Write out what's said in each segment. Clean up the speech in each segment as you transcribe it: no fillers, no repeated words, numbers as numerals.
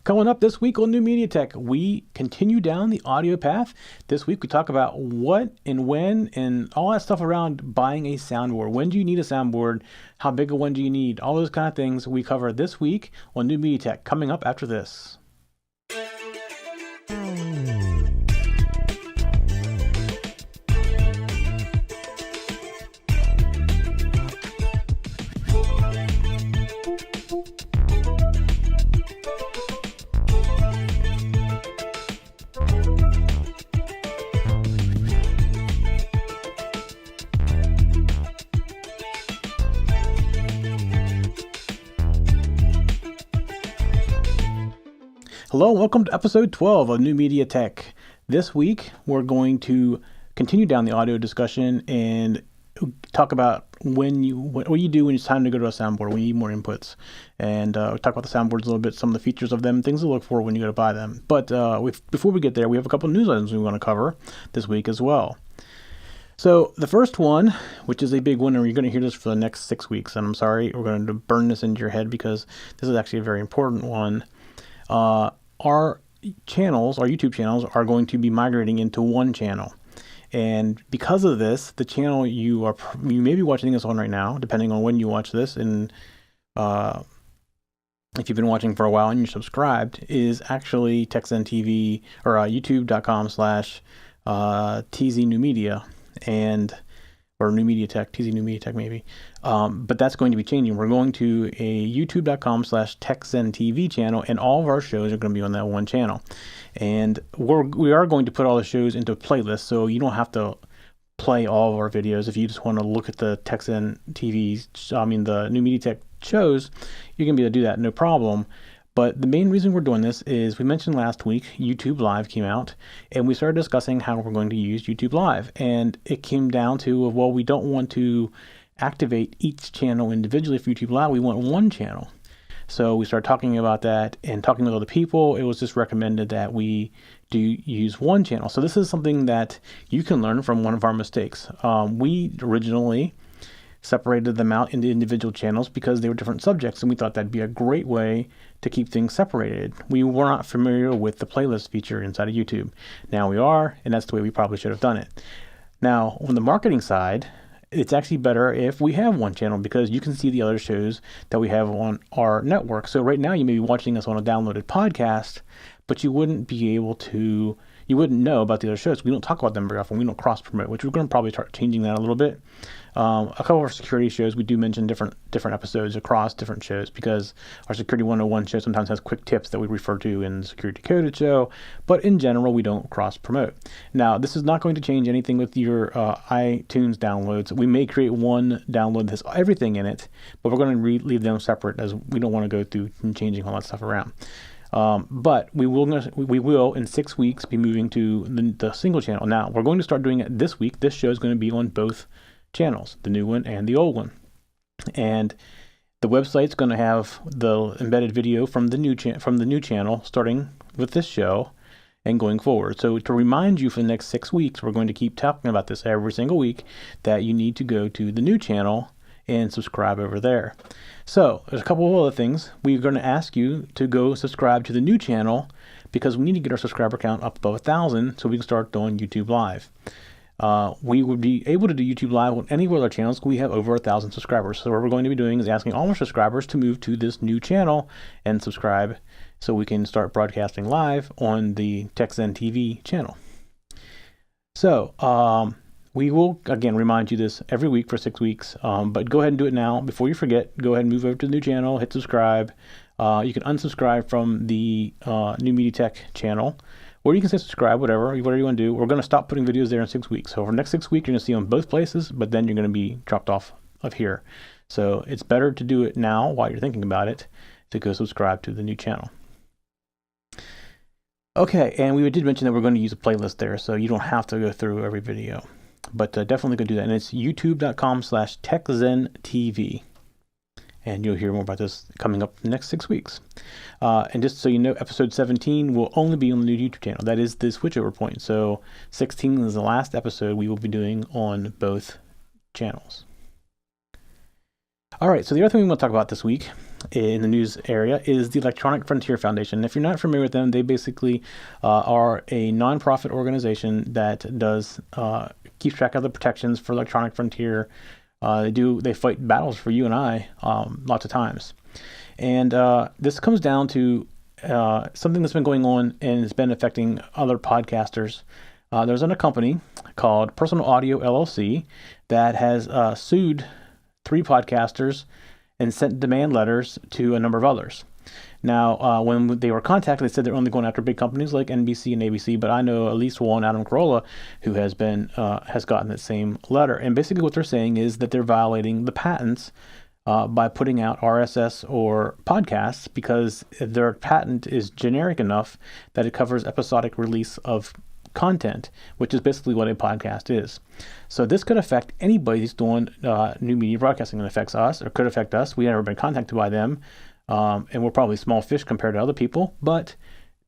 Coming up this week on New Media Tech, we continue down the audio path. This week we talk about what and when and all that stuff around buying a soundboard. When do you need a soundboard? How big a one do you need? All those kind of things we cover this week on New Media Tech, coming up after this. Hello, and welcome to episode 12 of New Media Tech. This week, we're going to continue down the audio discussion and talk about what you do when it's time to go to a soundboard, when you need more inputs. And talk about the soundboards a little bit, some of the features of them, things to look for when you go to buy them. But before we get there, we have a couple of news items we want to cover this week as well. So the first one, which is a big one, and you're going to hear this for the next 6 weeks, and I'm sorry, we're going to burn this into your head because this is actually a very important one. Our YouTube channels are going to be migrating into one channel. And because of this, the channel you may be watching this on right now, depending on when you watch this, and if you've been watching for a while and you're subscribed, is actually TechZen TV or youtube.com/TZ New Media or New Media Tech, TZ New Media Tech maybe. But that's going to be changing. We're going to a youtube.com/TechZenTV channel, and all of our shows are going to be on that one channel. And we are going to put all the shows into playlists, so you don't have to play all of our videos. If you just want to look at the TechZen TV, the New Media Tech shows, you can be able to do that, no problem. But the main reason we're doing this is, we mentioned last week, YouTube Live came out, and we started discussing how we're going to use YouTube Live. And it came down to, well, we don't want to activate each channel individually for YouTube Live. We want one channel. So we started talking about that and talking with other people. It was just recommended that we do use one channel. So this is something that you can learn from one of our mistakes. We originally separated them out into individual channels because they were different subjects, and we thought that'd be a great way to keep things separated. We were not familiar with the playlist feature inside of YouTube. Now we are, and that's the way we probably should have done it. Now, on the marketing side, it's actually better if we have one channel because you can see the other shows that we have on our network. So right now you may be watching us on a downloaded podcast, but you wouldn't know about the other shows. We don't talk about them very often. We don't cross-promote, which we're going to probably start changing that a little bit. A couple of our security shows, we do mention different episodes across different shows because our Security 101 show sometimes has quick tips that we refer to in the Security Coded show, but in general, we don't cross-promote. Now, this is not going to change anything with your iTunes downloads. We may create one download that has everything in it, but we're going to leave them separate as we don't want to go through and changing all that stuff around. But we will in 6 weeks be moving to the single channel. Now, we're going to start doing it this week. This show is going to be on both channels, the new one and the old one. And the website's going to have the embedded video from the new channel, starting with this show and going forward. So to remind you for the next 6 weeks, we're going to keep talking about this every single week, that you need to go to the new channel and subscribe over there. So there's a couple of other things. We're going to ask you to go subscribe to the new channel because we need to get our subscriber count up above 1,000 so we can start doing YouTube Live. We would be able to do YouTube Live on any of our other channels. We have over 1,000 subscribers. So what we're going to be doing is asking all our subscribers to move to this new channel and subscribe so we can start broadcasting live on the TechZen TV channel. So we will, again, remind you this every week for 6 weeks, but go ahead and do it now. Before you forget, go ahead and move over to the new channel, hit subscribe. You can unsubscribe from the New Media Tech channel, or you can say subscribe, whatever you want to do. We're going to stop putting videos there in 6 weeks. So for the next 6 weeks, you're going to see them both places, but then you're going to be dropped off of here. So it's better to do it now while you're thinking about it, to go subscribe to the new channel. Okay, and we did mention that we're going to use a playlist there, so you don't have to go through every video. But definitely go do that. And it's youtube.com/TechZenTV. And you'll hear more about this coming up the next 6 weeks. And just so you know, episode 17 will only be on the new YouTube channel. That is the switchover point. So 16 is the last episode we will be doing on both channels. All right, so the other thing we want to talk about this week in the news area is the Electronic Frontier Foundation. If you're not familiar with them, they basically are a nonprofit organization that does keeps track of the protections for Electronic Frontier. They fight battles for you and I lots of times. And this comes down to something that's been going on and has been affecting other podcasters. There's a company called Personal Audio LLC that has sued 3 podcasters and sent demand letters to a number of others. Now, when they were contacted, they said they're only going after big companies like NBC and ABC, but I know at least one, Adam Carolla, who has gotten that same letter. And basically what they're saying is that they're violating the patents by putting out RSS or podcasts because their patent is generic enough that it covers episodic release of content, which is basically what a podcast is. So this could affect anybody who's doing new media broadcasting. It affects us, or could affect us. We've never been contacted by them, and we're probably small fish compared to other people, but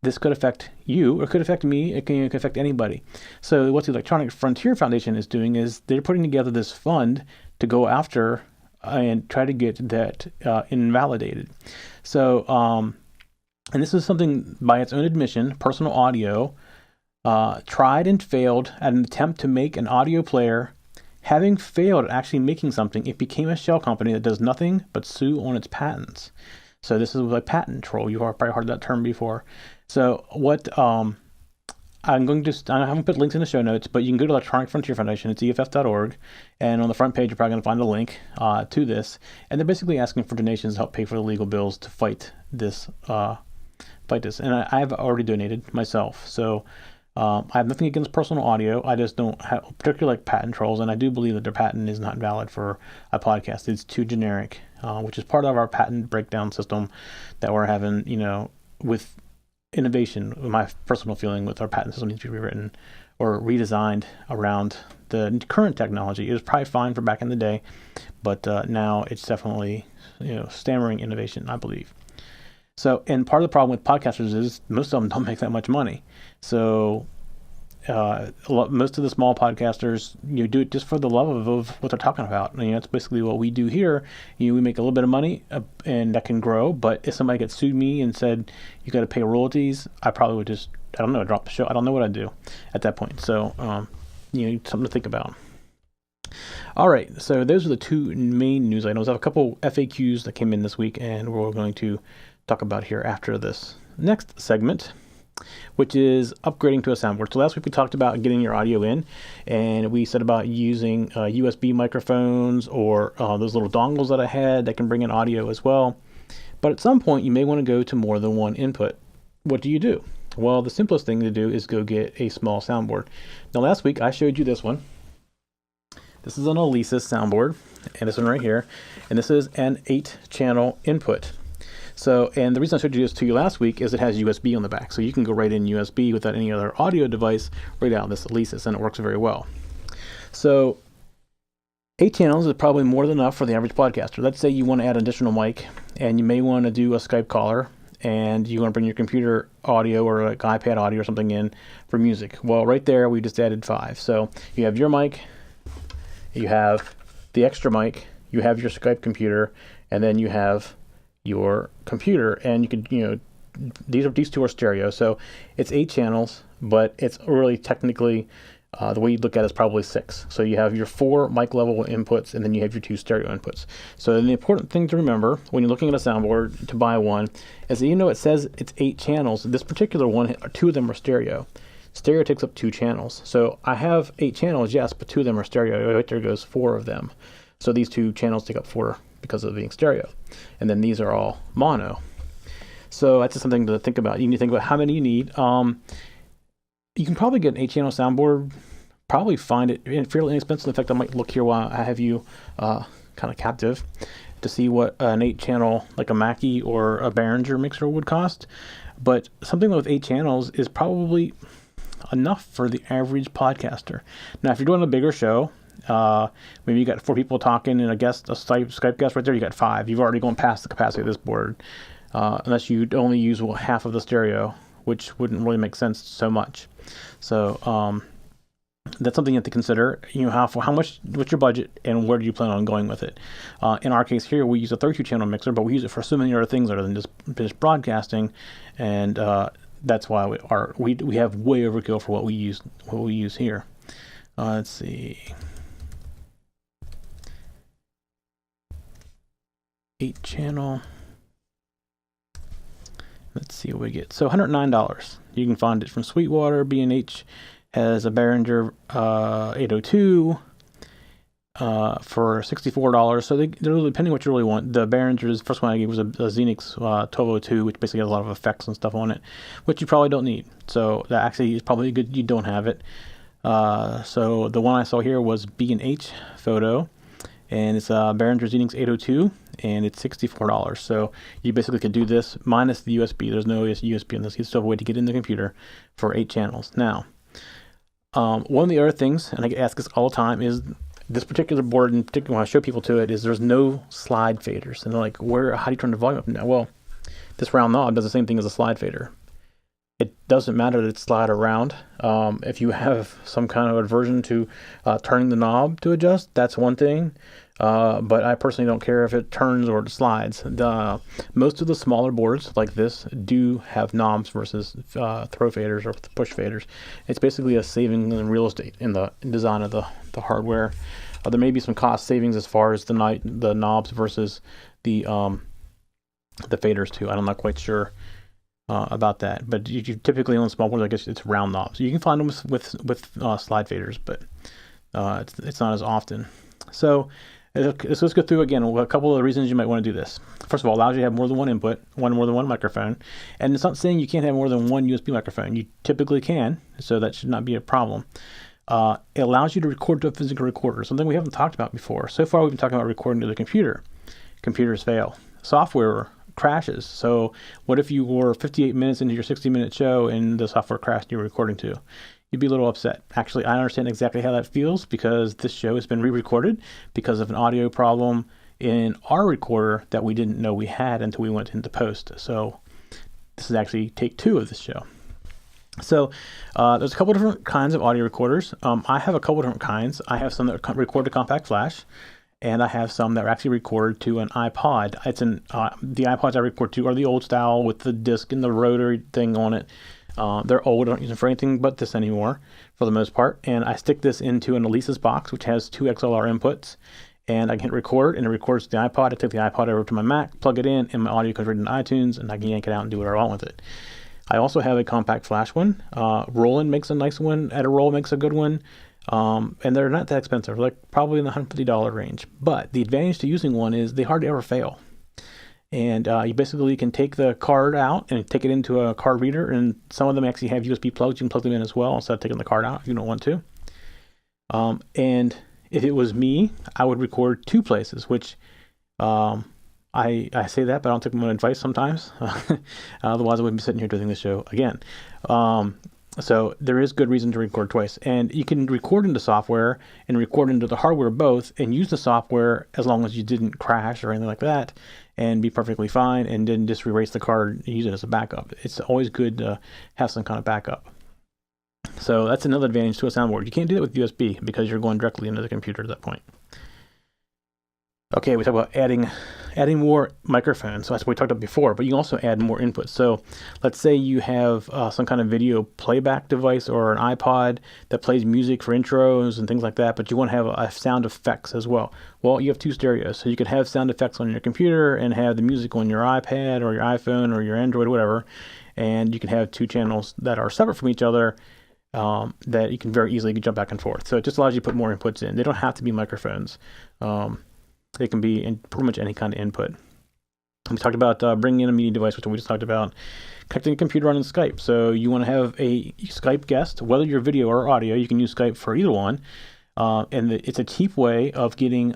this could affect you, or could affect me. It can affect anybody. So what the Electronic Frontier Foundation is doing is they're putting together this fund to go after and try to get that invalidated. So, and this is something, by its own admission, Personal Audio tried and failed at an attempt to make an audio player. Having failed at actually making something, it became a shell company that does nothing but sue on its patents. So this is like patent troll. You've probably heard that term before. So what I haven't put links in the show notes, but you can go to Electronic Frontier Foundation. It's EFF.org. And on the front page, you're probably going to find a link to this. And they're basically asking for donations to help pay for the legal bills to fight this. And I've already donated myself. So I have nothing against Personal Audio. I just don't particularly like patent trolls. And I do believe that their patent is not valid for a podcast. It's too generic, which is part of our patent breakdown system that we're having, with innovation. My personal feeling with our patent system needs to be rewritten or redesigned around the current technology. It was probably fine for back in the day, but now it's definitely stammering innovation, I believe. So, and part of the problem with podcasters is most of them don't make that much money. So most of the small podcasters, do it just for the love of what they're talking about. That's basically what we do here. We make a little bit of money, and that can grow. But if somebody gets sued me and said you got to pay royalties, I probably would just, drop the show. I don't know what I'd do at that point. So something to think about. All right, so those are the 2 main news items. I have a couple FAQs that came in this week, and we're going to talk about here after this next segment, which is upgrading to a soundboard. So last week we talked about getting your audio in, and we said about using USB microphones or those little dongles that I had that can bring in audio as well. But at some point you may want to go to more than one input. What do? Well, the simplest thing to do is go get a small soundboard. Now last week I showed you this one. This is an Alesis soundboard, and this one right here, and this is an 8-channel input. So, and the reason I showed you this to you last week is it has USB on the back. So you can go right in USB without any other audio device right out of this Alesis, and it works very well. So 8 channels is probably more than enough for the average podcaster. Let's say you want to add an additional mic, and you may want to do a Skype caller, and you want to bring your computer audio or like iPad audio or something in for music. Well, right there, we just added 5. So you have your mic, you have the extra mic, you have your Skype computer, and then you have your computer, and you could, these 2 are stereo, so it's 8 channels, but it's really technically the way you look at it is probably 6. So you have your 4 mic level inputs, and then you have your 2 stereo inputs. So the important thing to remember when you're looking at a soundboard to buy one is that it says it's 8 channels. This particular one, 2 of them are stereo. Stereo takes up 2 channels. So I have 8 channels, yes, but 2 of them are stereo. Right there goes 4 of them. So these 2 channels take up 4 because of being stereo. And then these are all mono. So that's just something to think about. You need to think about how many you need. You can probably get an 8-channel soundboard, probably find it fairly inexpensive. In fact, I might look here while I have you kind of captive to see what an 8-channel, like a Mackie or a Behringer mixer would cost. But something with 8 channels is probably enough for the average podcaster. Now, if you're doing a bigger show, maybe you got 4 people talking and a Skype guest right there, you got 5. You've already gone past the capacity of this board, unless you only use half of the stereo, which wouldn't really make sense so much. So that's something you have to consider. You know, how much, what's your budget, and where do you plan on going with it? In our case here, we use a 32 channel mixer, but we use it for so many other things other than just broadcasting, and that's why we have way overkill for what we use here. Let's see, 8 channel. Let's see what we get. So $109. You can find it from Sweetwater. B&H has a Behringer 802 for $64. So they're really, depending what you really want. The Behringer's first one I gave was a Xenix 1202, which basically has a lot of effects and stuff on it, which you probably don't need. So that actually is probably good you don't have it. So the one I saw here was B&H Photo, and it's a Behringer Xenix 802, and it's $64. So you basically could do this minus the USB. There's no USB in this. You still have a way to get in the computer for 8 channels. Now, one of the other things, and I get asked this all the time, is this particular board, in particular, when I show people to it, is there's no slide faders. And they're like, how do you turn the volume up now? Well, this round knob does the same thing as a slide fader. It doesn't matter that it's slide around. If you have some kind of aversion to turning the knob to adjust, that's one thing. But I personally don't care if it turns or it slides. Most of the smaller boards like this do have knobs versus throw faders or push faders. It's basically a saving in real estate in the design of the hardware. There may be some cost savings as far as the knobs versus the faders too. I'm not quite sure about that, but you typically on small boards, I guess it's round knobs. You can find them with slide faders, but it's not as often. So let's go through again a couple of the reasons you might want to do this. First of all, it allows you to have more than one input, more than one microphone, and it's not saying you can't have more than one USB microphone. You typically can, so that should not be a problem. It allows you to record to a physical recorder, something we haven't talked about before. So far, we've been talking about recording to the computer. Computers fail. Software crashes. So what if you were 58 minutes into your 60-minute show and the software crashed you were recording to? You'd be a little upset. Actually, I understand exactly how that feels because this show has been re-recorded because of an audio problem in our recorder that we didn't know we had until we went into post. So this is actually take 2 of this show. So there's a couple different kinds of audio recorders. I have a couple different kinds. I have some that record to compact flash, and I have some that are actually recorded to an iPod. The iPods I record to are the old style with the disc and the rotary thing on it. They're old. I don't use them for anything but this anymore for the most part. And I stick this into an Alesis box, which has 2 XLR inputs. And I can hit record, and it records the iPod. I take the iPod over to my Mac, plug it in, and my audio goes right into iTunes, and I can yank it out and do whatever I want with it. I also have a compact flash one. Roland makes a nice one. Edirol makes a good one. And they're not that expensive, like probably in the $150 range. But the advantage to using one is they hardly ever fail. And you basically can take the card out and take it into a card reader, and some of them actually have USB plugs. You can plug them in as well instead of taking the card out if you don't want to. And if it was me, I would record 2 places, which I say that, but I don't take my own advice sometimes. Otherwise, I wouldn't be sitting here doing this show again. So there is good reason to record twice. And you can record into software and record into the hardware both and use the software as long as you didn't crash or anything like that and be perfectly fine, and then just erase the card and use it as a backup. It's always good to have some kind of backup. So that's another advantage to a soundboard. You can't do that with USB because you're going directly into the computer at that point. Okay, we talked about adding more microphones. So that's what we talked about before, but you can also add more inputs. So let's say you have some kind of video playback device or an iPod that plays music for intros and things like that, but you want to have sound effects as well. Well, you have 2 stereos. So you could have sound effects on your computer and have the music on your iPad or your iPhone or your Android, whatever. And you can have 2 channels that are separate from each other that you can very easily jump back and forth. So it just allows you to put more inputs in. They don't have to be microphones. They can be in pretty much any kind of input. We talked about bringing in a media device, which we just talked about. Connecting a computer on Skype. So you want to have a Skype guest, whether you're video or audio, you can use Skype for either one. And it's a cheap way of getting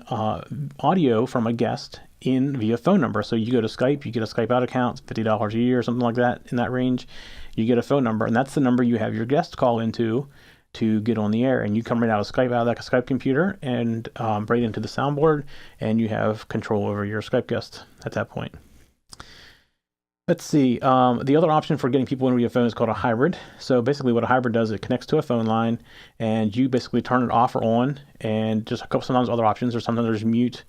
audio from a guest in via phone number. So you go to Skype, you get a Skype out account, it's $50 a year or something like that, in that range. You get a phone number, and that's the number you have your guest call into to get on the air, and you come right out of Skype, out of that Skype computer, and right into the soundboard, and you have control over your Skype guest at that point. Let's see. The other option for getting people into your phone is called a hybrid. So basically what a hybrid does, it connects to a phone line and you basically turn it off or on, and just a couple, sometimes other options, or sometimes there's mute,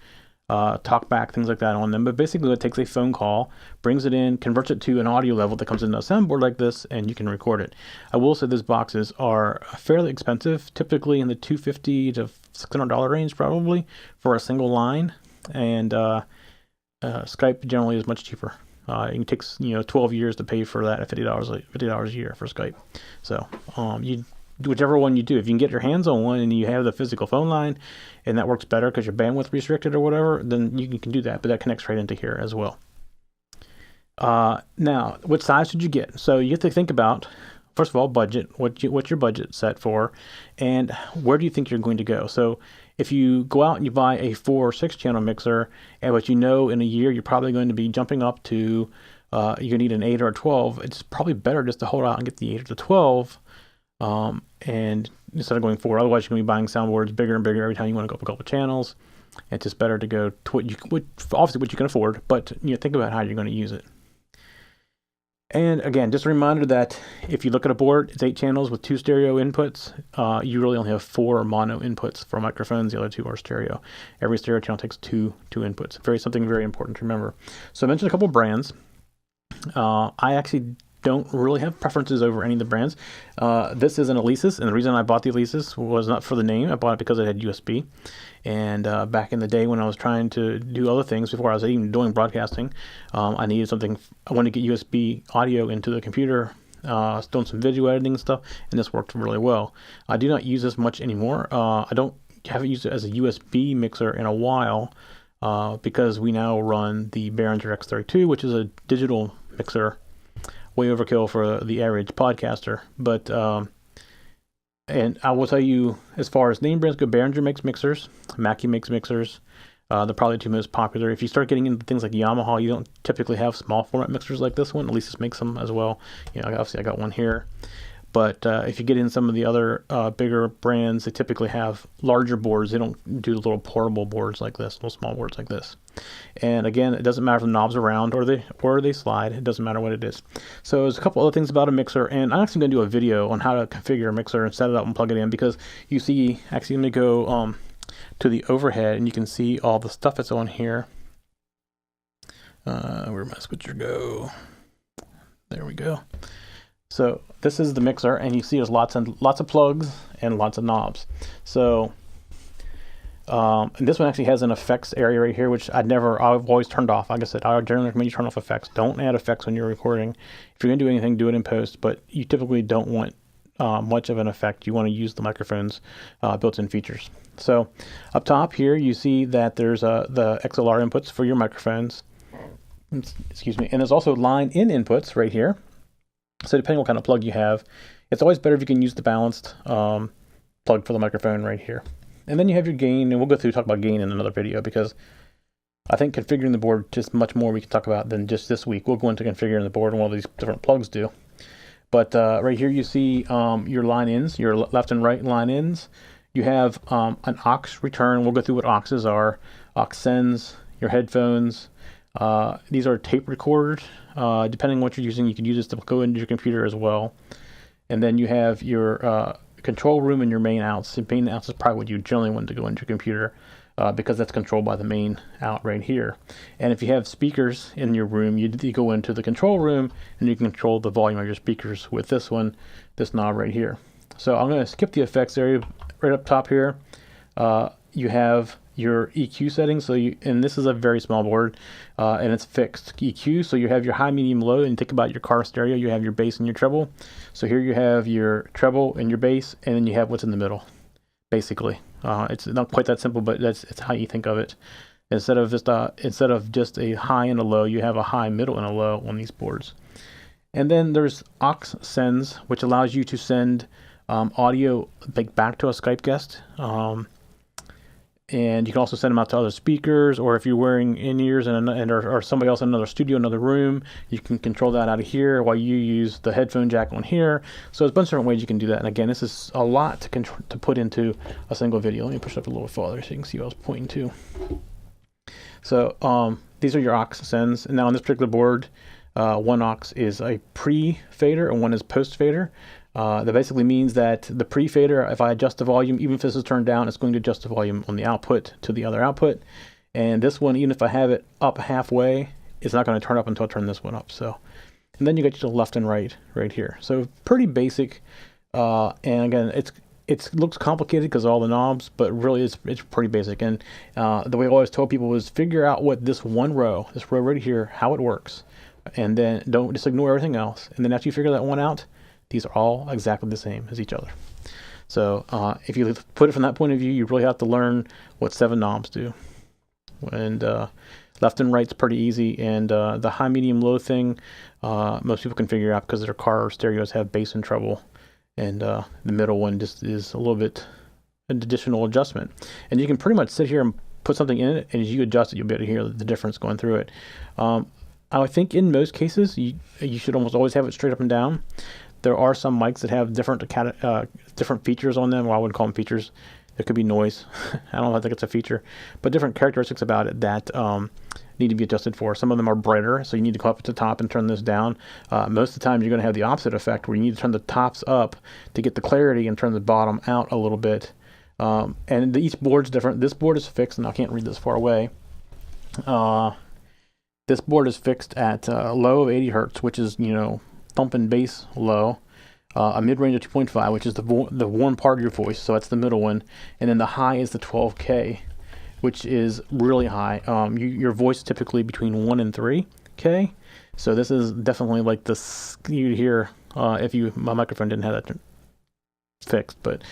talk back, things like that on them. But basically it takes a phone call, brings it in, converts it to an audio level that comes into a soundboard like this, and you can record it. I will say these boxes are fairly expensive, typically in the $250 to $600 range probably for a single line. And Skype generally is much cheaper. It takes 12 years to pay for that at $50 a year for Skype. So you whichever one you do, if you can get your hands on one and you have the physical phone line, and that works better because your bandwidth restricted or whatever, then you can do that. But that connects right into here as well. Now, what size should you get? So you have to think about, first of all, budget. What's your budget set for, and where do you think you're going to go? So if you go out and you buy a 4 or 6 channel mixer, and what in a year you're probably going to be jumping up to, you need an 8 or a 12. It's probably better just to hold out and get the 8 or the 12, and instead of going 4. Otherwise, you're going to be buying soundboards bigger and bigger every time you want to go up a couple channels. It's just better to go to obviously what you can afford, but think about how you're going to use it. And again, just a reminder that if you look at a board, it's 8 channels with 2 stereo inputs. You really only have 4 mono inputs for microphones. The other 2 are stereo. Every stereo channel takes two inputs. Something very important to remember. So I mentioned a couple brands. I actually don't really have preferences over any of the brands. This is an Alesis, and the reason I bought the Alesis was not for the name. I bought it because it had USB. And back in the day when I was trying to do other things, before I was even doing broadcasting, I needed something. I wanted to get USB audio into the computer, doing some video editing and stuff, and this worked really well. I do not use this much anymore. Haven't used it as a USB mixer in a while, because we now run the Behringer X32, which is a digital mixer. Way overkill for the average podcaster, but and I will tell you, as far as name brands go, Behringer makes mixers, Mackie makes mixers. They're probably the 2 most popular. If you start getting into things like Yamaha, you don't typically have small format mixers like this one. Alesis makes them as well. Obviously I got one here. But if you get in some of the other bigger brands, they typically have larger boards. They don't do little portable boards like this, little small boards like this. And again, it doesn't matter if the knobs are round or they slide. It doesn't matter what it is. So there's a couple other things about a mixer, and I'm actually going to do a video on how to configure a mixer and set it up and plug it in, because you see, actually let me go to the overhead, and you can see all the stuff that's on here. Where'd my switcher go? There we go. So this is the mixer, and you see there's lots of plugs and lots of knobs. So and this one actually has an effects area right here, which I've always turned off. Like I said, I generally recommend you turn off effects. Don't add effects when you're recording. If you're going to do anything, do it in post, but you typically don't want much of an effect. You want to use the microphone's built-in features. So up top here, you see that there's the XLR inputs for your microphones. Excuse me. And there's also line-in inputs right here. So depending on what kind of plug you have, it's always better if you can use the balanced plug for the microphone right here. And then you have your gain, and we'll go through talk about gain in another video, because I think configuring the board, just much more we can talk about than just this week. We'll go into configuring the board and what all these different plugs do. But right here you see your line ins, your left and right line ins. You have an aux return. We'll go through what auxes are. Aux sends, your headphones. These are tape recorded. Depending on what you're using, you can use this to go into your computer as well. And then you have your control room and your main outs. The main outs is probably what you generally want to go into your computer, because that's controlled by the main out right here. And if you have speakers in your room, you go into the control room and you can control the volume of your speakers with this knob right here. So I'm going to skip the effects area. Right up top here, you have your EQ settings. And this is a very small board, and it's fixed EQ. So you have your high, medium, low, and think about your car stereo. You have your bass and your treble. So here you have your treble and your bass, and then you have what's in the middle, basically. It's not quite that simple, but it's how you think of it. Instead of just a high and a low, you have a high, middle, and a low on these boards. And then there's aux sends, which allows you to send audio back to a Skype guest. And you can also send them out to other speakers, or if you're wearing in-ears or somebody else in another studio, another room, you can control that out of here while you use the headphone jack on here. So there's a bunch of different ways you can do that. And again, this is a lot to put into a single video. Let me push up a little farther so you can see what I was pointing to. So these are your aux sends. And now on this particular board, One aux is a pre-fader and one is post-fader. That basically means that the pre-fader, if I adjust the volume, even if this is turned down, it's going to adjust the volume on the output to the other output. And this one, even if I have it up halfway, it's not going to turn up until I turn this one up. So, and then you get your left and right here. So pretty basic. And again, it looks complicated because of all the knobs, but really it's pretty basic. And the way I always tell people is figure out what this row right here, how it works, and then don't just ignore everything else. And then after you figure that one out, these are all exactly the same as each other. So if you put it from that point of view, you really have to learn what 7 knobs do. And left and right's pretty easy. And the high, medium, low thing, most people can figure out because their car stereos have bass and treble. And the middle one just is a little bit an additional adjustment. And you can pretty much sit here and put something in it, and as you adjust it, you'll be able to hear the difference going through it. I think in most cases, you should almost always have it straight up and down. There are some mics that have different features on them. Well, I wouldn't call them features. There could be noise. I don't think it's a feature, but different characteristics about it that need to be adjusted for. Some of them are brighter, so you need to go up to the top and turn this down. Most of the time, you're going to have the opposite effect, where you need to turn the tops up to get the clarity and turn the bottom out a little bit. And each board's different. This board is fixed, and I can't read this far away. This board is fixed at low of 80 hertz, which is, thumping bass low. A mid-range of 2.5, which is the warm part of your voice, so that's the middle one. And then the high is the 12K, which is really high. Your voice is typically between 1 and 3K, so this is definitely like this you'd hear if my microphone didn't have that fixed. But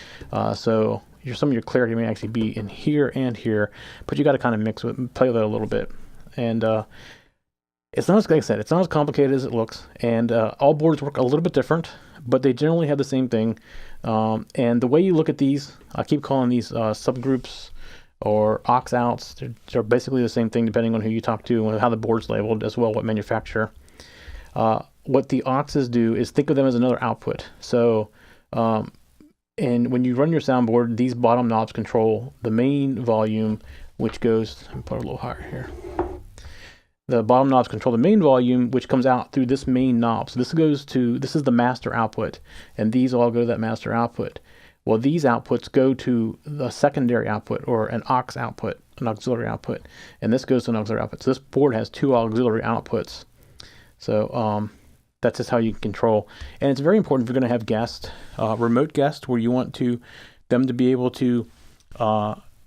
so some of your clarity may actually be in here and here, but you got to kind of play with it a little bit. And it's not, like I said, it's not as complicated as it looks, and all boards work a little bit different, but they generally have the same thing. And the way you look at these, I keep calling these subgroups or aux outs. They're basically the same thing depending on who you talk to and how the board's labeled, as well what manufacturer. What the auxes do is think of them as another output. So, and when you run your soundboard, these bottom knobs control the main volume, which goes, let me put it a little higher here. The bottom knobs control the main volume, which comes out through this main knob. So this is the master output, and these all go to that master output. Well, these outputs go to the secondary output, or an aux output, an auxiliary output, and this goes to an auxiliary output. So this board has 2 auxiliary outputs. So that's just how you control. And it's very important if you're going to have guests, remote guests, where you want them to be able to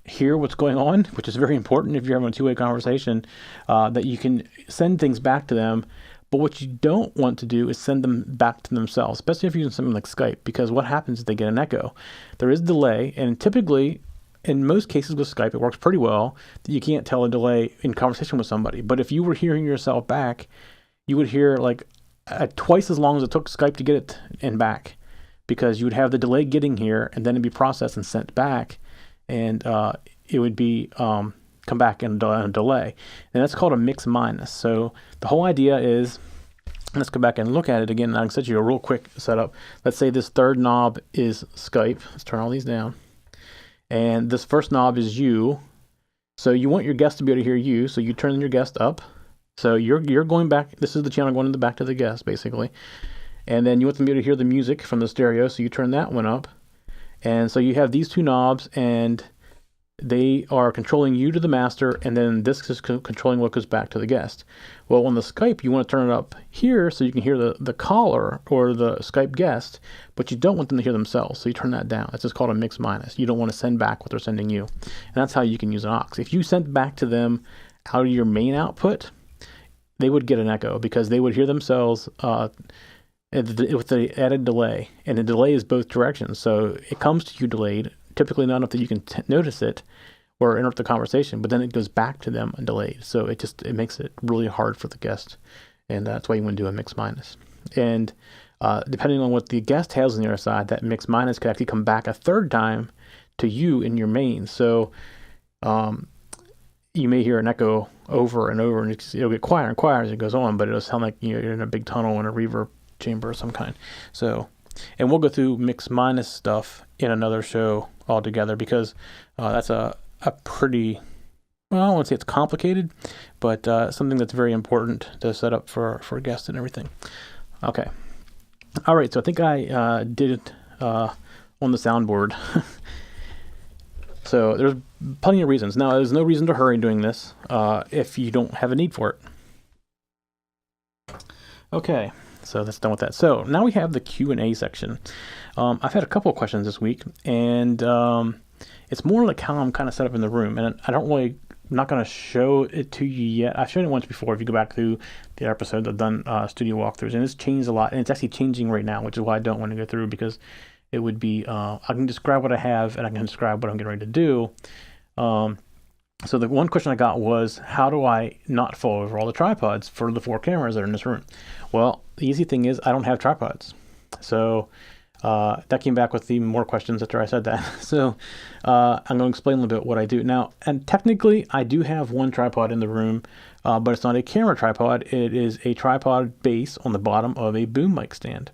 hear what's going on, which is very important if you're having a two-way conversation, that you can send things back to them. But what you don't want to do is send them back to themselves, especially if you're using something like Skype, because what happens is they get an echo. There is delay, and typically, in most cases with Skype, it works pretty well that you can't tell a delay in conversation with somebody. But if you were hearing yourself back, you would hear like twice as long as it took Skype to get it in back, because you would have the delay getting here, and then it'd be processed and sent back, and it would be come back in a delay, and that's called a mix minus. So the whole idea is, let's go back and look at it again. I can set you a real quick setup. Let's say this third knob is Skype. Let's turn all these down, and this first knob is you. So you want your guest to be able to hear you, so you turn your guest up. So you're going back. This is the channel going in the back to the guest, basically. And then you want them to be able to hear the music from the stereo, so you turn that one up. And so you have these 2 knobs, and they are controlling you to the master, and then this is controlling what goes back to the guest. Well, on the Skype, you want to turn it up here so you can hear the caller or the Skype guest, but you don't want them to hear themselves, so you turn that down. That's just called a mix minus. You don't want to send back what they're sending you. And that's how you can use an aux. If you sent back to them out of your main output, they would get an echo, because they would hear themselves with the added delay, and the delay is both directions. So it comes to you delayed, typically not enough that you can notice it or interrupt the conversation, but then it goes back to them delayed. So it makes it really hard for the guest, and that's why you want to do a mix minus. And depending on what the guest has on the other side, that mix minus could actually come back a third time to you in your main. So you may hear an echo over and over, and it'll get quieter and quieter as it goes on, but it'll sound like you're in a big tunnel in a reverb chamber of some kind. So, and we'll go through mix minus stuff in another show altogether, because that's a pretty well, I don't want to say it's complicated, but something that's very important to set up for guests and everything. Okay. All right, so I think I did it on the soundboard. So there's plenty of reasons. Now, there's no reason to hurry doing this if you don't have a need for it. Okay, so that's done with that. So now we have the Q&A section. I've had a couple of questions this week, and it's more like how I'm kind of set up in the room. And I'm not going to show it to you yet. I've shown it once before. If you go back through the episodes, I've done studio walkthroughs, and it's changed a lot. And it's actually changing right now, which is why I don't want to go through, because it would be, I can describe what I have, and I can describe what I'm getting ready to do. So the one question I got was, how do I not fall over all the tripods for the 4 cameras that are in this room? Well, the easy thing is I don't have tripods. So that came back with even more questions after I said that. So I'm going to explain a little bit what I do now. And technically, I do have one tripod in the room, but it's not a camera tripod. It is a tripod base on the bottom of a boom mic stand.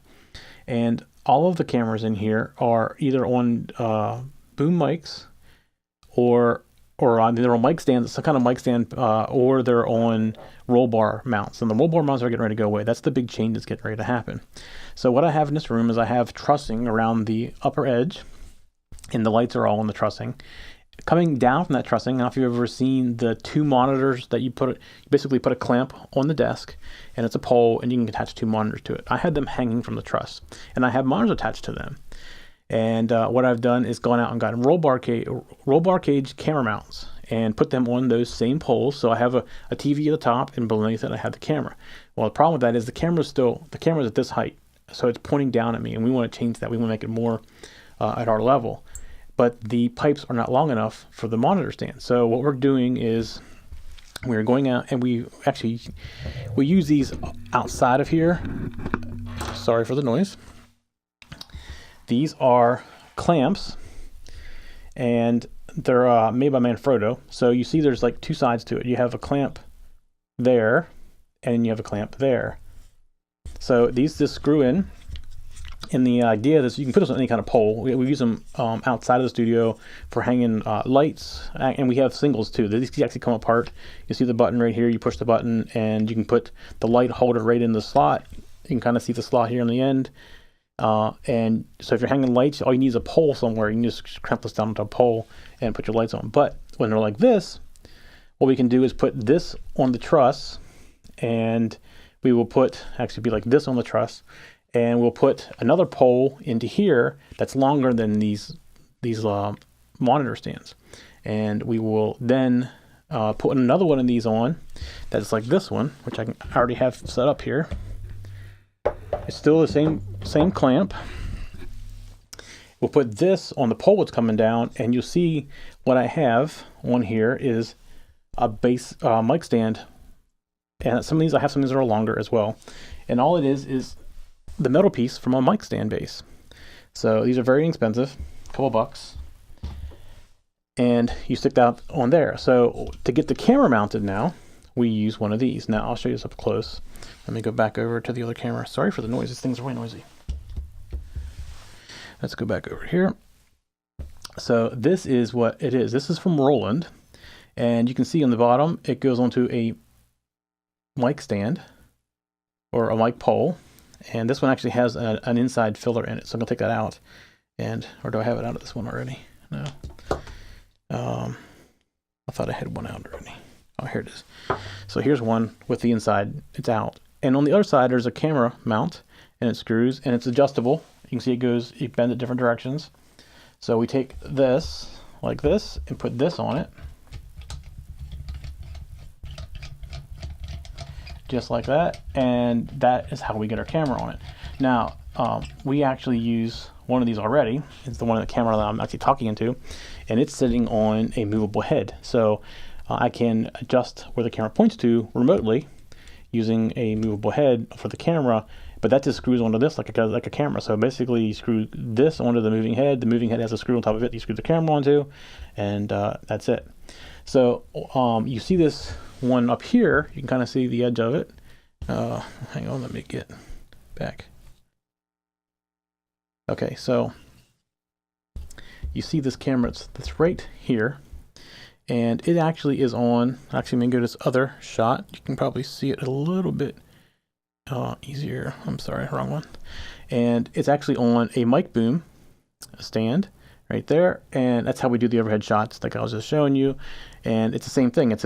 And all of the cameras in here are either on boom mics or they're on mic stands, some kind of mic stand, or they're on roll bar mounts. And the roll bar mounts are getting ready to go away. That's the big change that's getting ready to happen. So what I have in this room is I have trussing around the upper edge, and the lights are all on the trussing. Coming down from that trussing, I don't know if you've ever seen the 2 monitors that you basically put a clamp on the desk, and it's a pole, and you can attach 2 monitors to it. I had them hanging from the truss, and I have monitors attached to them. And what I've done is gone out and gotten roll bar cage camera mounts and put them on those same poles. So I have a TV at the top, and beneath it I have the camera. Well, the problem with that is the camera's at this height, so it's pointing down at me, and we want to change that. We want to make it more at our level, but the pipes are not long enough for the monitor stand. So what we're doing is we're going out, and we use these outside of here. Sorry for the noise. These are clamps, and they're made by Manfrotto. So you see there's like 2 sides to it. You have a clamp there, and you have a clamp there. So these just screw in, and the idea is you can put this on any kind of pole. We use them outside of the studio for hanging lights, and we have singles too. These actually come apart. You see the button right here. You push the button, and you can put the light holder right in the slot. You can kind of see the slot here on the end. And so if you're hanging lights, all you need is a pole somewhere. You can just clamp this down to a pole and put your lights on. But when they're like this, what we can do is put this on the truss, and we will be like this on the truss, and we'll put another pole into here that's longer than these monitor stands. And we will then put another one of these on that's like this one, which I already have set up here. It's still the same clamp. We'll put this on the pole that's coming down, and you'll see what I have on here is a base mic stand. And some of these, I have some of these that are longer as well. And all it is the metal piece from a mic stand base. So these are very inexpensive, a couple bucks. And you stick that on there. So to get the camera mounted now, we use one of these. Now I'll show you this up close. Let me go back over to the other camera. Sorry for the noise. This thing's way noisy. Let's go back over here. So this is what it is. This is from Roland. And you can see on the bottom, it goes onto a mic stand or a mic pole. And this one actually has an inside filler in it. So I'm going to take that out. Or do I have it out of this one already? No. I thought I had one out already. Oh, here it is. So here's one with the inside. It's out. And on the other side, there's a camera mount, and it screws, and it's adjustable. You can see you bend it different directions. So we take this, like this, and put this on it. Just like that. And that is how we get our camera on it. Now, we actually use one of these already. It's the one in the camera that I'm actually talking into, and it's sitting on a movable head. So I can adjust where the camera points to remotely using a movable head for the camera, but that just screws onto this like a camera. So basically you screw this onto the moving head has a screw on top of it, you screw the camera onto, and that's it. So you see this one up here, you can kind of see the edge of it. Hang on, let me get back. Okay, so you see this camera that's right here, and it actually is on. Actually, let me go to this other shot. You can probably see it a little bit easier. I'm sorry, wrong one. And it's actually on a mic boom stand right there, and that's how we do the overhead shots like I was just showing you. And it's the same thing. It's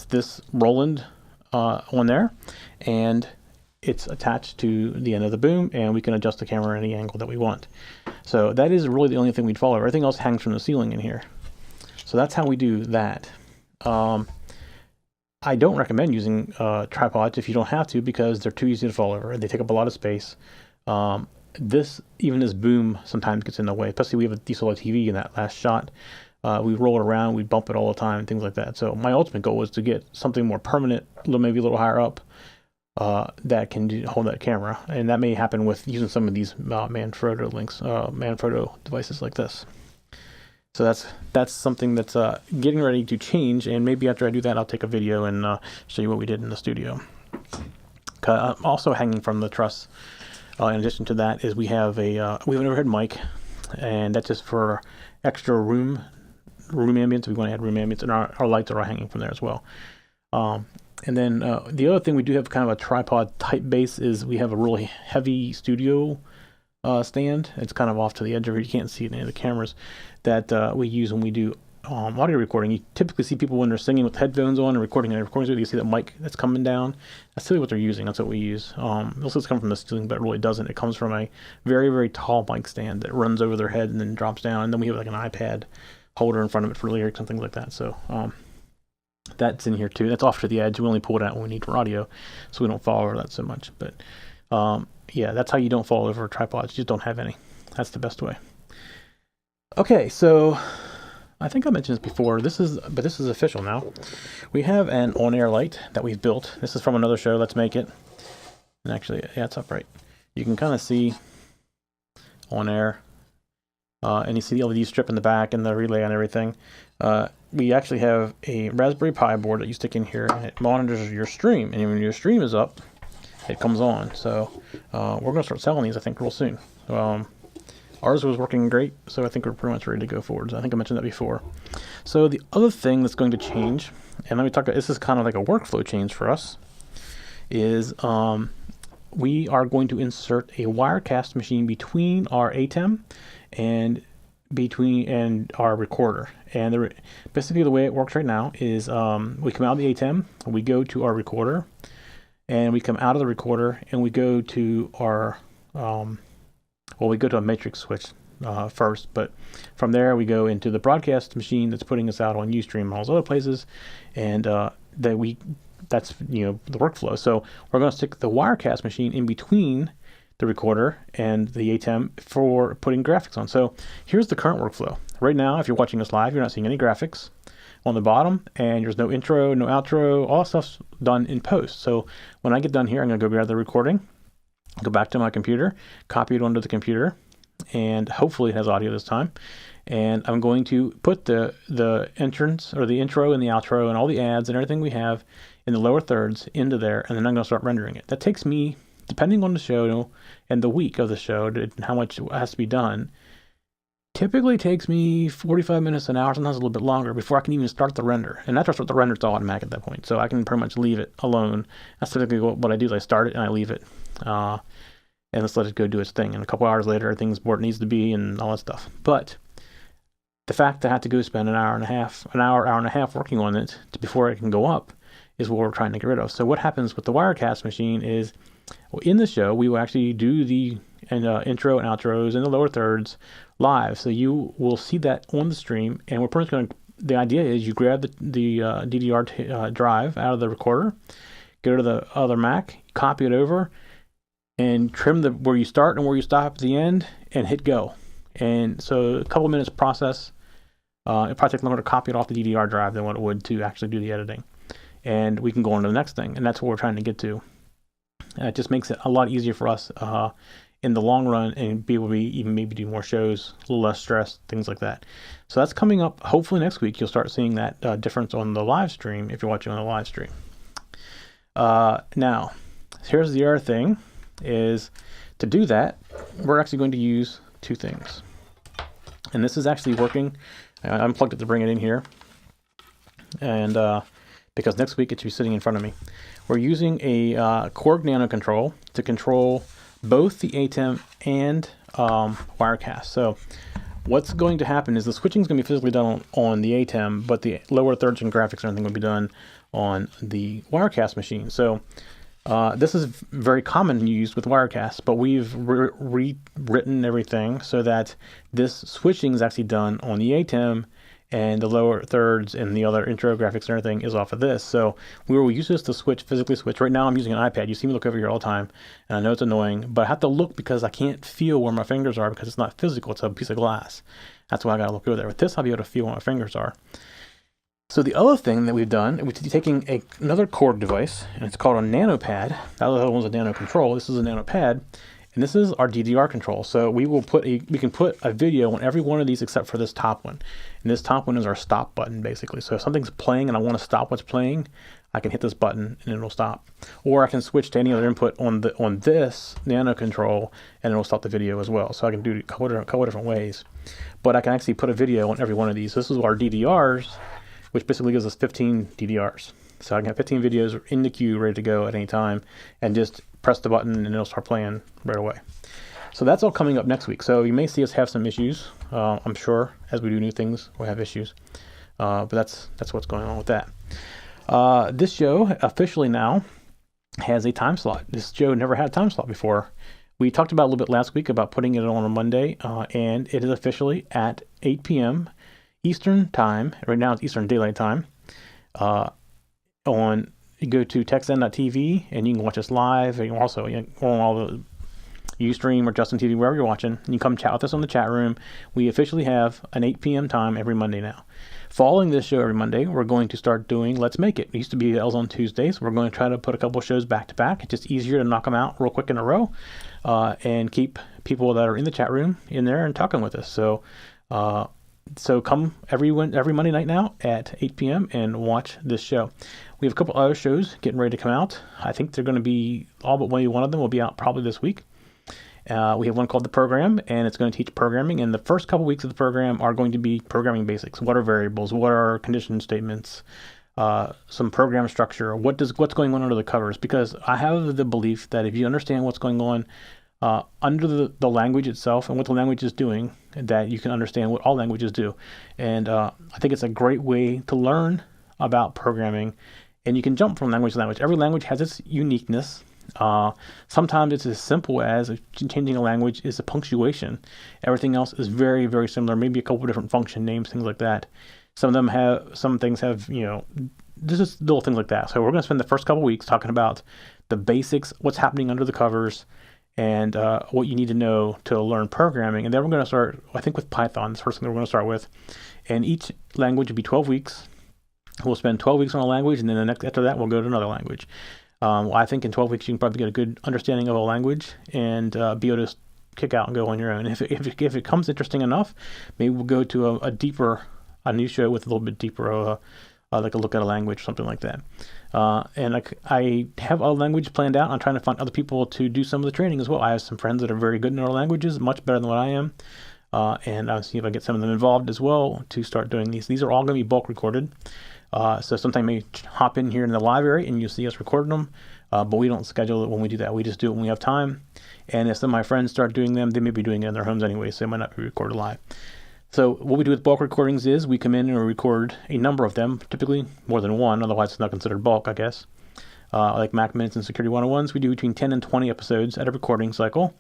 this Roland on there, and it's attached to the end of the boom, and we can adjust the camera any angle that we want. So that is really the only thing we'd follow. Everything else hangs from the ceiling in here. So that's how we do that. I don't recommend using tripods if you don't have to, because they're too easy to fall over. They take up a lot of space. Even this boom sometimes gets in the way, especially we have a DSLR TV in that last shot. We roll it around, we bump it all the time, things like that. So my ultimate goal was to get something more permanent, maybe a little higher up, that can hold that camera. And that may happen with using some of these Manfrotto devices like this. So that's something that's getting ready to change, and maybe after I do that, I'll take a video and show you what we did in the studio. Also hanging from the truss, in addition to that, is we have an overhead mic, and that's just for extra room ambience. We want to add room ambience, and our lights are all hanging from there as well. And then the other thing we do have kind of a tripod type base is we have a really heavy studio stand. It's kind of off to the edge of it. You can't see it in any of the cameras that we use when we do audio recording. You typically see people when they're singing with headphones on and recording in a recording studio. You see that mic that's coming down. That's really what they're using. That's what we use. It also comes from the ceiling, but it really doesn't. It comes from a very, very tall mic stand that runs over their head and then drops down. And then we have like an iPad holder in front of it for lyrics and things like that. So that's in here too. That's off to the edge. We only pull it out when we need for audio, so we don't fall over that so much. But yeah, that's how you don't fall over tripods. You just don't have any. That's the best way. Okay, so I think I mentioned this before. This is official now. We have an Onair light that we've built. This is from another show, Let's Make It. And actually, yeah, it's upright. You can kind of see Onair, and you see the LED strip in the back and the relay and everything. We actually have a Raspberry Pi board that you stick in here, and it monitors your stream. And when your stream is up, it comes on. So we're going to start selling these, I think, real soon. Ours was working great, so I think we're pretty much ready to go forward. I think I mentioned that before. So the other thing that's going to change, and let me talk about this, is kind of like a workflow change for us, is we are going to insert a Wirecast machine between our ATEM and our recorder. And basically the way it works right now is we come out of the ATEM, we go to our recorder, and we come out of the recorder and we go to our we go to a matrix switch first, but from there we go into the broadcast machine that's putting us out on Ustream and all those other places, and that's the workflow. So we're going to stick the Wirecast machine in between the recorder and the ATEM for putting graphics on. So here's the current workflow. Right now, if you're watching us live, you're not seeing any graphics on the bottom, and there's no intro, no outro. All stuff's done in post. So when I get done here, I'm going to go grab the recording, go back to my computer, copy it onto the computer, and hopefully it has audio this time. And I'm going to put the entrance, or the intro and the outro and all the ads and everything we have in the lower thirds into there, and then I'm going to start rendering it. That takes me, depending on the show and the week of the show, and how much has to be done, typically takes me 45 minutes, an hour, sometimes a little bit longer before I can even start the render. And after I start the render, it's all automatic at that point. So I can pretty much leave it alone. That's typically what I do is I start it and I leave it. And let's let it go do its thing. And a couple hours later, everything's where it needs to be and all that stuff. But the fact that I have to go spend an hour and a half working on it before it can go up is what we're trying to get rid of. So what happens with the Wirecast machine is, in the show, we will actually do the intro and outros in the lower thirds live. So you will see that on the stream, and we're pretty much going to, the idea is you grab the DDR drive out of the recorder, go to the other Mac, copy it over, and trim where you start and where you stop at the end, and hit go. And so a couple minutes process. It probably takes longer to copy it off the DDR drive than what it would to actually do the editing. And we can go on to the next thing, and that's what we're trying to get to. It just makes it a lot easier for us in the long run, and be able to even maybe do more shows, a little less stress, things like that. So that's coming up. Hopefully next week you'll start seeing that difference on the live stream if you're watching on the live stream. Now, here's the other thing, is to do that, we're actually going to use two things. And this is actually working. I unplugged it to bring it in here. and because next week it should be sitting in front of me. We're using a Korg Nano control to control both the ATEM and Wirecast. So what's going to happen is the switching is going to be physically done on the ATEM, but the lower thirds and graphics and everything will be done on the Wirecast machine. So this is very common used with Wirecast, but we've rewritten everything so that this switching is actually done on the ATEM, and the lower thirds and the other intro graphics and everything is off of this. So we will use this to physically switch. Right now I'm using an iPad. You see me look over here all the time, and I know it's annoying, but I have to look because I can't feel where my fingers are because it's not physical. It's a piece of glass. That's why I got to look over there. With this, I'll be able to feel where my fingers are. So the other thing that we've done, we're taking another Korg device, and it's called a NanoPad. That other one's a Nano Control. This is a NanoPad, and this is our DDR control. So we can put a video on every one of these except for this top one. And this top one is our stop button, basically. So if something's playing and I want to stop what's playing, I can hit this button and it'll stop. Or I can switch to any other input on this Nano Control, and it'll stop the video as well. So I can do it a couple different ways. But I can actually put a video on every one of these. This is our DDRs, which basically gives us 15 DDRs. So I can have 15 videos in the queue ready to go at any time, and just press the button and it'll start playing right away. So that's all coming up next week. So you may see us have some issues. I'm sure as we do new things, we'll have issues. But that's what's going on with that. This show officially now has a time slot. This show never had a time slot before. We talked about a little bit last week about putting it on a Monday, and it is officially at 8 p.m. Eastern time. Right now it's Eastern Daylight Time. You go to texn.tv and you can watch us live. You can also on all the Ustream or Justin TV, wherever you're watching. You can come chat with us on the chat room. We officially have an 8 p.m. time every Monday now. Following this show every Monday, we're going to start doing Let's Make It. It used to be L's on Tuesdays. We're going to try to put a couple shows back to back. It's just easier to knock them out real quick in a row, and keep people that are in the chat room in there and talking with us. So come every Monday night now at 8 p.m. and watch this show. We have a couple other shows getting ready to come out. I think they're going to be all but one of them will be out probably this week. We have one called The Program, and it's going to teach programming. And the first couple weeks of the program are going to be programming basics. What are variables? What are condition statements? Some program structure. What's going on under the covers? Because I have the belief that if you understand what's going on under the language itself and what the language is doing, that you can understand what all languages do. And I think it's a great way to learn about programming, and you can jump from language to language. Every language has its uniqueness. Sometimes it's as simple as changing a language is a punctuation. Everything else is very, very similar, maybe a couple of different function names, things like that. Some things have, just little things like that. So we're going to spend the first couple of weeks talking about the basics, what's happening under the covers, and what you need to know to learn programming. And then we're going to start, I think, with Python. That's the first thing we're going to start with. And each language will be 12 weeks. We'll spend 12 weeks on a language, and then after that, we'll go to another language. I think in 12 weeks, you can probably get a good understanding of a language and be able to kick out and go on your own. If it comes interesting enough, maybe we'll go to a new show with a little bit deeper, like a look at a language, something like that. And I have a language planned out. I'm trying to find other people to do some of the training as well. I have some friends that are very good in other languages, much better than what I am. And I'll see if I get some of them involved as well to start doing these. These are all going to be bulk recorded. So sometime maybe hop in here in the library and you'll see us recording them. But we don't schedule it when we do that. We just do it when we have time. And if some of my friends start doing them, they may be doing it in their homes anyway, so they might not be recorded live. So what we do with bulk recordings is we come in and we record a number of them, typically more than one, otherwise it's not considered bulk, I guess. Like Mac Minutes and Security 101s, we do between 10 and 20 episodes at a recording cycle.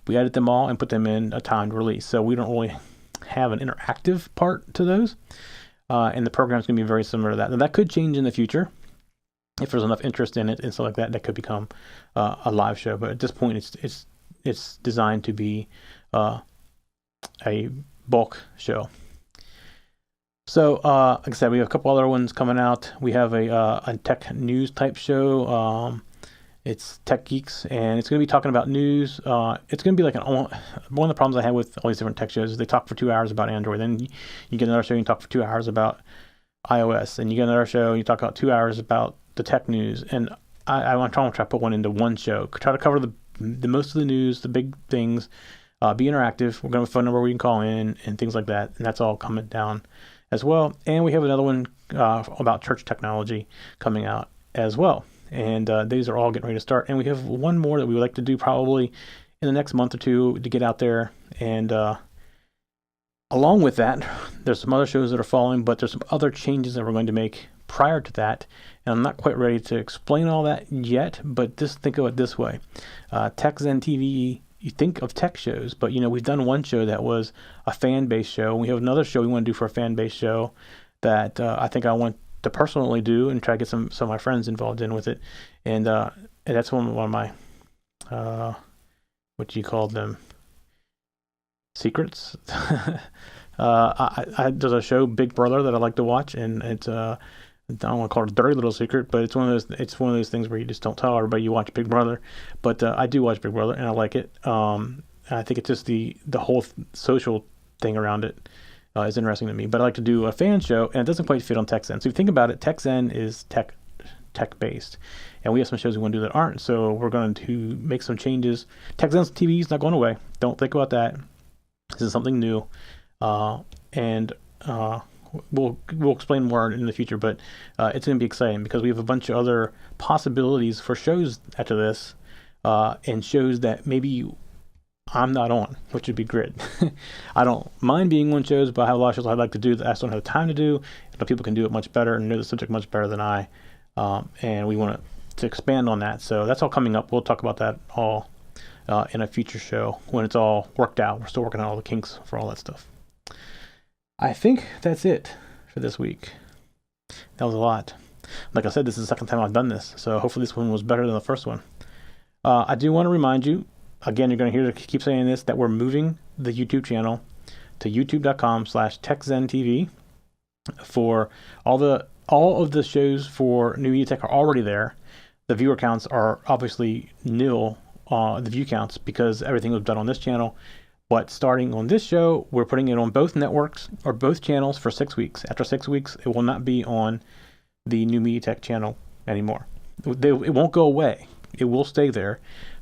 We edit them all and put them in a timed release. So we don't really have an interactive part to those. And the program's going to be very similar to that. And that could change in the future. If there's enough interest in it and stuff like that, that could become a live show. But at this point, it's designed to be a bulk show. So, like I said, we have a couple other ones coming out. We have a tech news type show. It's Tech Geeks, and it's going to be talking about news. It's going to be like one of the problems I have with all these different tech shows is they talk for 2 hours about Android. Then you get another show, you talk for 2 hours about iOS, and you get another show, you talk about 2 hours about the tech news. And I want to try to put one into one show. Try to cover the most of the news, the big things. Be interactive. We're going to have a phone number where you can call in and things like that. And that's all coming down as well. And we have another one about church technology coming out as well. And these are all getting ready to start. And we have one more that we would like to do probably in the next month or two to get out there. And along with that, there's some other shows that are following, but there's some other changes that we're going to make prior to that. And I'm not quite ready to explain all that yet, but just think of it this way. TechZen TV, you think of tech shows, but we've done one show that was a fan-based show. We have another show we want to do for a fan-based show that I think I want to personally do and try to get some of my friends involved in with it. And that's one of my, what do you call them? Secrets. There's a show, Big Brother, that I like to watch, and it's I don't want to call it a dirty little secret, but it's one of those things where you just don't tell everybody you watch Big Brother. But I do watch Big Brother, and I like it. I think it's just the whole social thing around it is interesting to me. But I like to do a fan show, and it doesn't quite fit on TechZen. So if you think about it, TechZen is tech based, and we have some shows we want to do that aren't. So we're going to make some changes. TechZen's TV is not going away. Don't think about that. This is something new, and we'll explain more in the future. But it's going to be exciting because we have a bunch of other possibilities for shows after this, and shows that maybe I'm not on, which would be great. I don't mind being on shows, but I have a lot of shows I'd like to do that I just don't have the time to do. And people can do it much better and know the subject much better than I, and we want to expand on that. So that's all coming up. We'll talk about that all in a future show when it's all worked out. We're still working on all the kinks for all that stuff. I think that's it for this week. That was a lot. Like I said, this is the second time I've done this, so hopefully this one was better than the first one. I do want to remind you, again, you're going to hear me keep saying this, that we're moving the YouTube channel to youtube.com/TechZenTV. For all of the shows for New Media Tech are already there. The viewer counts are obviously nil, the view counts, because everything was done on this channel. But starting on this show, we're putting it on both networks or both channels for 6 weeks. After 6 weeks, it will not be on the New Media Tech channel anymore. It won't go away. It will stay there,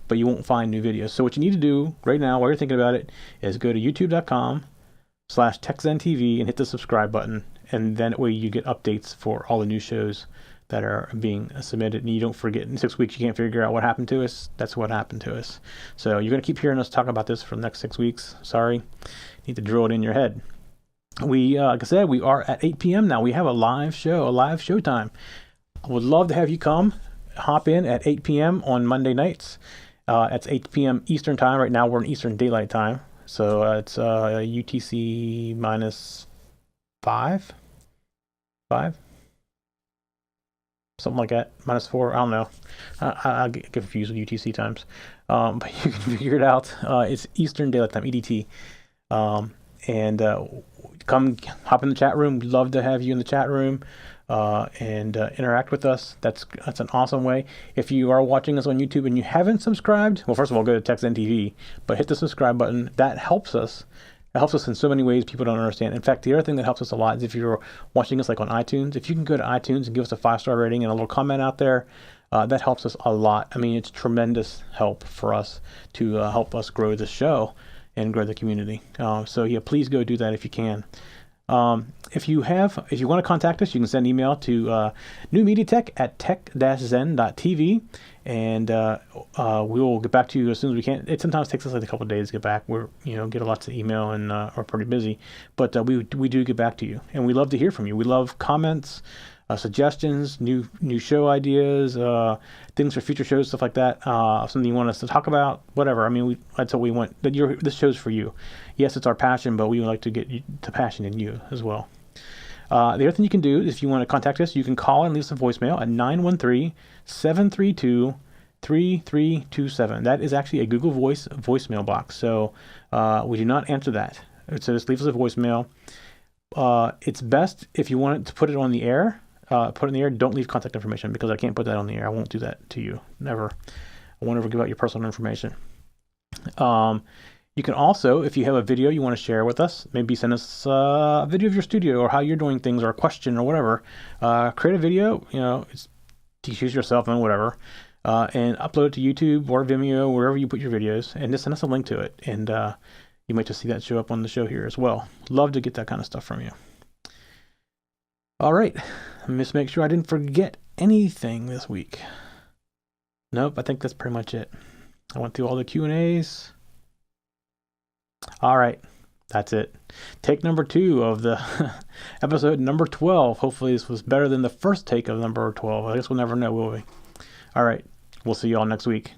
but you won't find new videos. So what you need to do right now, while you're thinking about it, is go to youtube.com/TechZenTV and hit the subscribe button. And then that way you get updates for all the new shows that are being submitted, and you don't forget in 6 weeks you can't figure out what happened to us. That's what happened to us. So you're going to keep hearing us talk about this for the next 6 weeks. Sorry, you need to drill it in your head. We, like I said, we are at 8 p.m. now. We have a live show time. I would love to have you come, hop in at 8 p.m. on Monday nights. It's 8 p.m. Eastern time. Right now we're in Eastern Daylight Time, so it's UTC minus 5, something like that, minus 4. I don't know. I get confused with UTC times, but you can figure it out. It's Eastern Daylight Time, EDT, and come hop in the chat room. We'd love to have you in the chat room and interact with us. That's an awesome way. If you are watching us on YouTube and you haven't subscribed, well, first of all, go to TechZen TV, but hit the subscribe button. That helps us. It helps us in so many ways people don't understand. In fact, the other thing that helps us a lot is if you're watching us like on iTunes, if you can go to iTunes and give us a 5-star rating and a little comment out there, that helps us a lot. I mean, it's tremendous help for us to help us grow the show and grow the community. So yeah, please go do that if you can. If you want to contact us, you can send email to newmediatech@tech-zen.tv, and we will get back to you as soon as we can. It sometimes takes us like a couple of days to get back. We're get lots of email and are pretty busy, but we do get back to you, and we love to hear from you. We love comments, suggestions, new show ideas, things for future shows, stuff like that. Something you want us to talk about, whatever. I mean, that's what we want. This show's for you. Yes, it's our passion, but we would like to get the passion in you as well. The other thing you can do is if you want to contact us, you can call and leave us a voicemail at 913-732-3327. That is actually a Google Voice voicemail box, so we do not answer that. So just leave us a voicemail. It's best if you want to put it on the air. Put it in the air. Don't leave contact information because I can't put that on the air. I won't do that to you. Never. I won't ever give out your personal information. You can also, if you have a video you want to share with us, maybe send us a video of your studio or how you're doing things or a question or whatever. Create a video, choose yourself and whatever, and upload it to YouTube or Vimeo, wherever you put your videos, and just send us a link to it. And you might just see that show up on the show here as well. Love to get that kind of stuff from you. All right. Let me just make sure I didn't forget anything this week. Nope, I think that's pretty much it. I went through all the Q&As. All right. That's it. Take number 2 of the episode number 12. Hopefully this was better than the first take of number 12. I guess we'll never know, will we? All right. We'll see you all next week.